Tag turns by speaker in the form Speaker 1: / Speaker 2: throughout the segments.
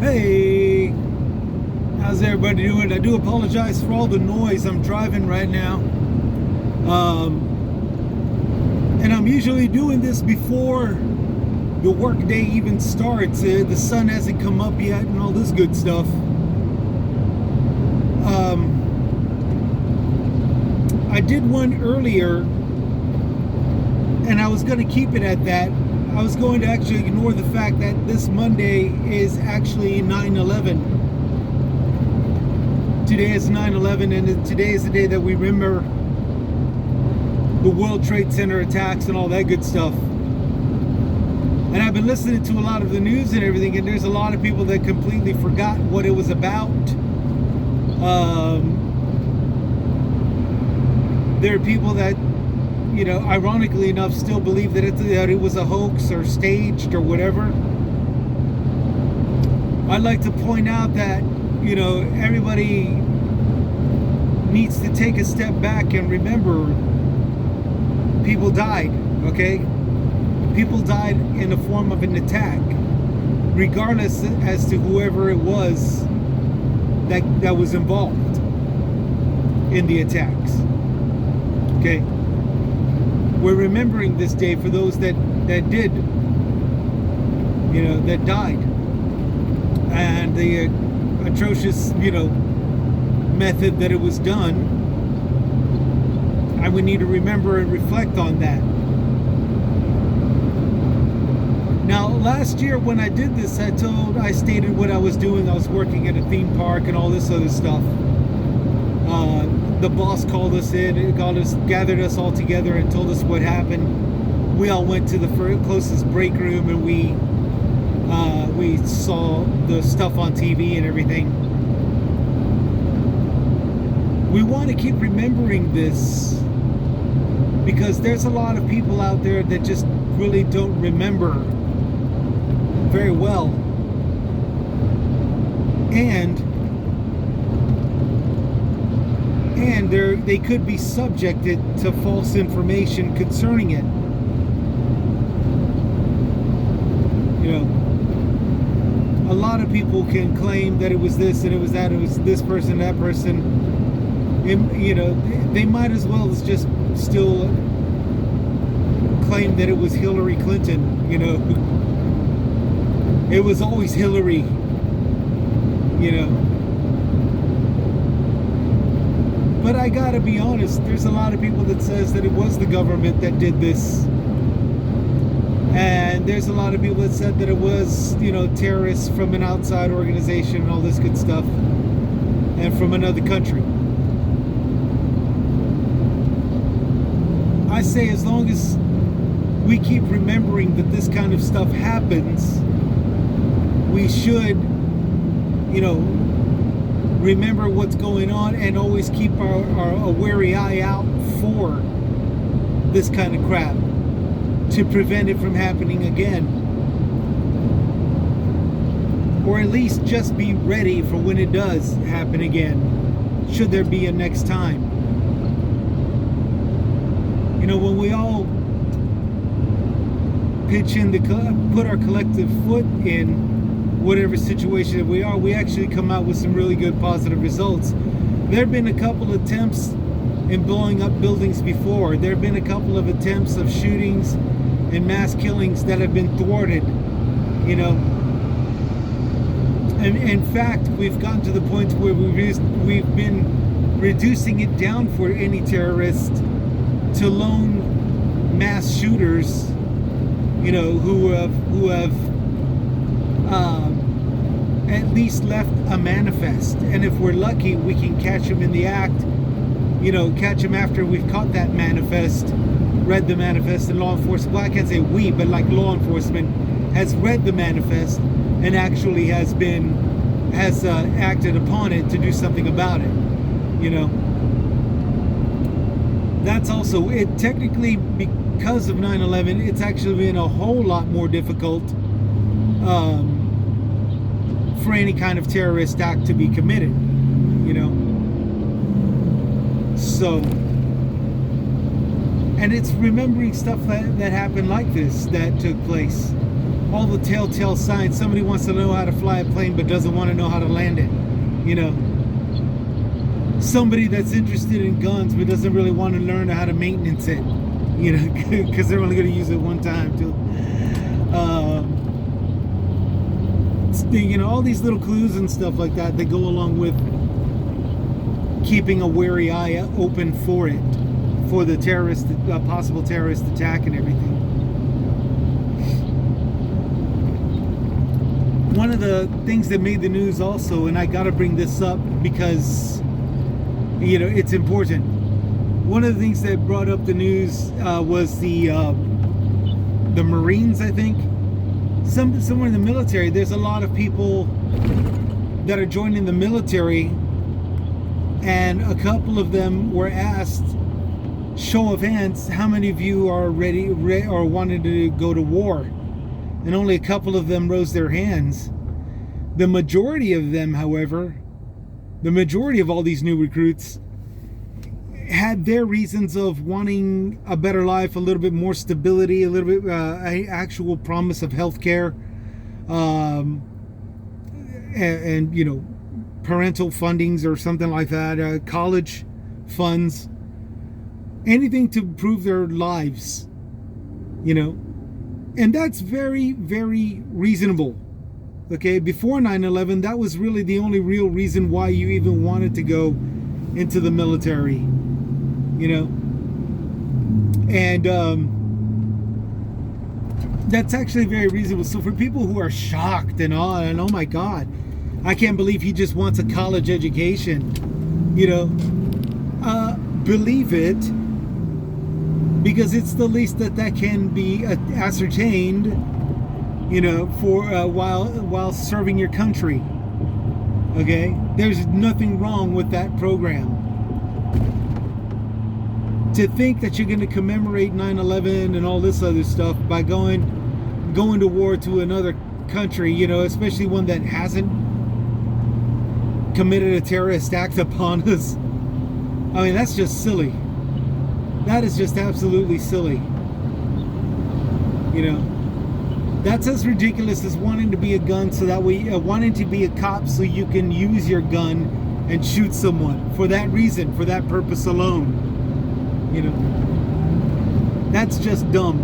Speaker 1: Hey, how's everybody doing? I do apologize for all the noise. I'm driving right now. And I'm usually doing this before the workday even starts. The sun hasn't come up yet and all this good stuff. I did one earlier and I was going to keep it at that. I was going to actually ignore the fact that this Monday is actually 9/11. Today is 9/11, and today is the day that we remember the World Trade Center attacks and all that good stuff. And I've been listening to a lot of the news and everything, and there's a lot of people that completely forgot what it was about. There are people that, you know, ironically enough, still believe that it was a hoax or staged or whatever. I'd like to point out that, you know, everybody needs to take a step back and remember people died, okay? People died in the form of an attack, regardless as to whoever it was that was involved in the attacks, okay? We're remembering this day for those that did, you know, that died, and the atrocious, you know, method that it was done. And we need to remember and reflect on that. Now, last year when I did this, I stated what I was doing. I was working at a theme park and all this other stuff. The boss called us in, gathered us all together and told us what happened. We all went to the closest break room and we saw the stuff on TV and everything. We want to keep remembering this because there's a lot of people out there that just really don't remember very well. And they could be subjected to false information concerning it. You know, a lot of people can claim that it was this and it was that, it was this person, that person. You know, they might as well just still claim that it was Hillary Clinton. You know, it was always Hillary. You know. But I gotta be honest, there's a lot of people that says that it was the government that did this. And there's a lot of people that said that it was, you know, terrorists from an outside organization and all this good stuff. And from another country. I say as long as we keep remembering that this kind of stuff happens, we should, you know, remember what's going on and always keep a wary eye out for this kind of crap to prevent it from happening again. Or at least just be ready for when it does happen again, should there be a next time. You know, when we all pitch in, put our collective foot in whatever situation that we are, we actually come out with some really good positive results. There have been a couple of attempts in blowing up buildings before. There have been a couple of attempts of shootings and mass killings that have been thwarted, you know. And in fact, we've gotten to the point where we've been reducing it down for any terrorist to lone mass shooters, you know, who have at least left a manifest. And if we're lucky, we can catch them in the act, you know, catch them after we've caught that manifest, read the manifest, and law enforcement, well, I can't say we, but like law enforcement has read the manifest and actually has acted upon it to do something about it, you know. That's also it. Technically, because of 9/11, it's actually been a whole lot more difficult for any kind of terrorist act to be committed, you know. So, and it's remembering stuff that happened like this, that took place. all the telltale signs. Somebody wants to know how to fly a plane but doesn't want to know how to land it. You know, somebody that's interested in guns but doesn't really want to learn how to maintenance it. You know, because they're only going to use it one time too. You know, all these little clues and stuff like that go along with keeping a wary eye open for it, for the terrorist, possible terrorist attack and everything. One of the things that made the news also, and I got to bring this up because, you know, it's important. One of the things that brought up the news was the Marines, I think. Somewhere in the military, there's a lot of people that are joining the military, and a couple of them were asked, show of hands, how many of you are ready or wanted to go to war? And only a couple of them rose their hands. The majority of them, however, the majority of all these new recruits had their reasons of wanting a better life, a little bit more stability, a little bit actual promise of health care, and you know, parental fundings or something like that, college funds, anything to improve their lives, you know. And that's very, very reasonable. Okay, before 9/11, that was really the only real reason why you even wanted to go into the military, you know. And that's actually very reasonable. So for people who are shocked and all, and oh my God, I can't believe he just wants a college education, you know, believe it, because it's the least that can be ascertained, you know, for while serving your country. Okay, there's nothing wrong with that program. To think that you're going to commemorate 9/11 and all this other stuff by going to war to another country, you know, especially one that hasn't committed a terrorist act upon us. I mean, that's just silly. That is just absolutely silly. You know, that's as ridiculous as wanting to be a gun so that way, wanting to be a cop so you can use your gun and shoot someone for that reason, for that purpose alone. You know, that's just dumb.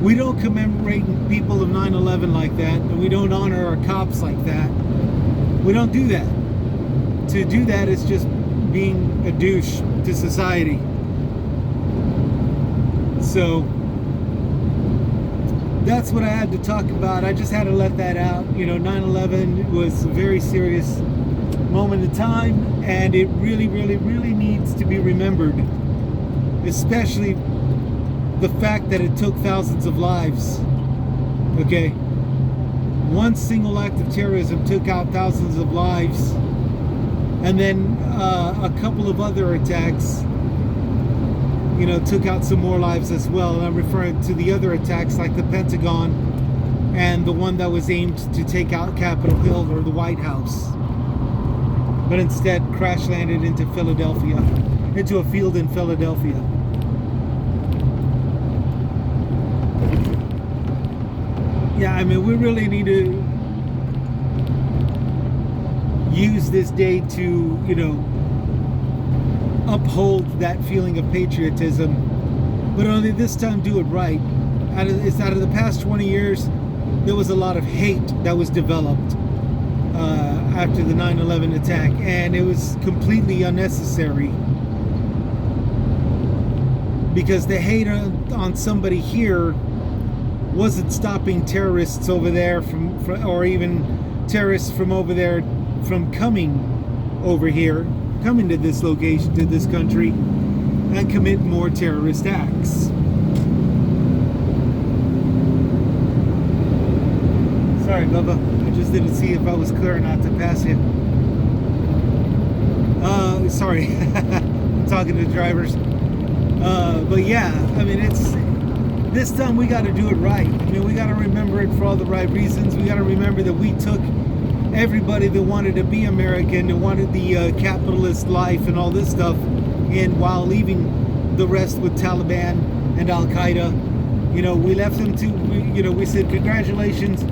Speaker 1: We don't commemorate people of 9/11 like that, and we don't honor our cops like that. We don't do that. To do that is just being a douche to society. So that's what I had to talk about. I just had to let that out. You know, 9/11 was a very serious moment in time, and it really, really, really needs to be remembered. Especially the fact that it took thousands of lives. Okay? One single act of terrorism took out thousands of lives. And then a couple of other attacks, you know, took out some more lives as well. And I'm referring to the other attacks like the Pentagon and the one that was aimed to take out Capitol Hill or the White House. But instead crash landed into Philadelphia, into a field in Philadelphia. Yeah, I mean, we really need to use this day to, you know, uphold that feeling of patriotism, but only this time do it right. Out of the past 20 years, there was a lot of hate that was developed after the 9/11 attack, and it was completely unnecessary, because the hate on somebody here wasn't stopping terrorists over there from or even terrorists from over there from coming over here, coming to this location, to this country, and commit more terrorist acts. Sorry, Bubba. I just didn't see if I was clear or not to pass you. Sorry. I'm talking to drivers. But yeah, I mean, this time we got to do it right. I mean, we got to remember it for all the right reasons. We got to remember that we took everybody that wanted to be American, that wanted the capitalist life and all this stuff, and while leaving the rest with Taliban and Al-Qaeda, You know, we left them to, we said, congratulations,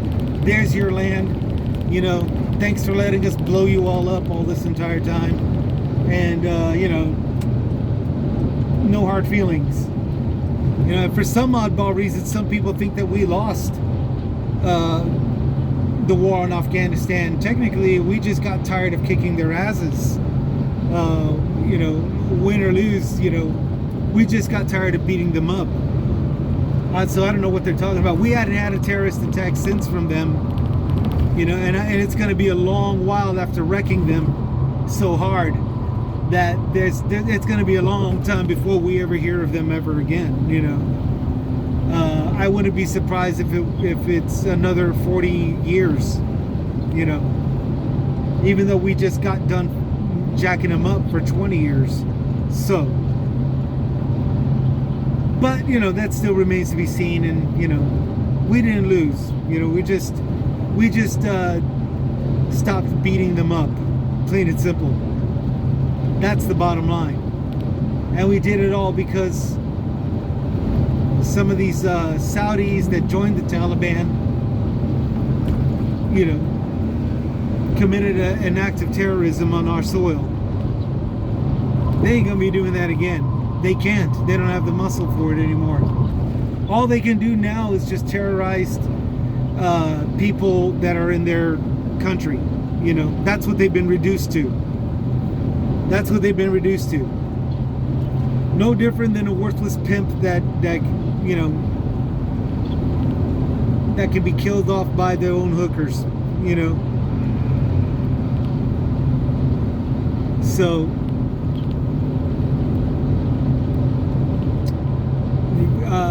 Speaker 1: there's your land. You know, thanks for letting us blow you all up all this entire time. And, no hard feelings. You know, for some oddball reason, some people think that we lost the war in Afghanistan. Technically, we just got tired of kicking their asses. Win or lose, we just got tired of beating them up. So I don't know what they're talking about. We hadn't had a terrorist attack since from them, and it's going to be a long while after wrecking them so hard that it's going to be a long time before we ever hear of them ever again. I wouldn't be surprised if it's another 40 years. Even though we just got done jacking them up for 20 years. So, but that still remains to be seen. And we didn't lose. We just stopped beating them up, plain and simple. That's the bottom line. And we did it all because some of these Saudis that joined the Taliban, committed an act of terrorism on our soil. They ain't gonna be doing that again. They can't. They don't have the muscle for it anymore. All they can do now is just terrorize people that are in their country. That's what they've been reduced to. That's what they've been reduced to. No different than a worthless pimp that can be killed off by their own hookers. So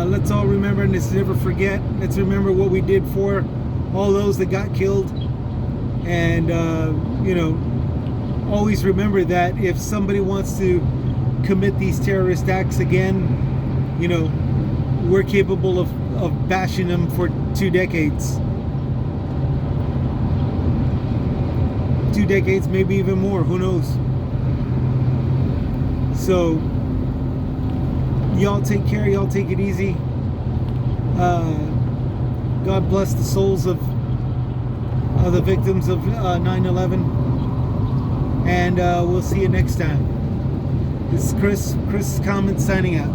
Speaker 1: let's all remember, and let's never forget. Let's remember what we did for all those that got killed. And always remember that if somebody wants to commit these terrorist acts again, we're capable of bashing them for 2 decades. 2 decades, maybe even more, who knows. So y'all take care, y'all take it easy. God bless the souls of the victims of 9/11, and we'll see you next time. This is Chris Common signing out.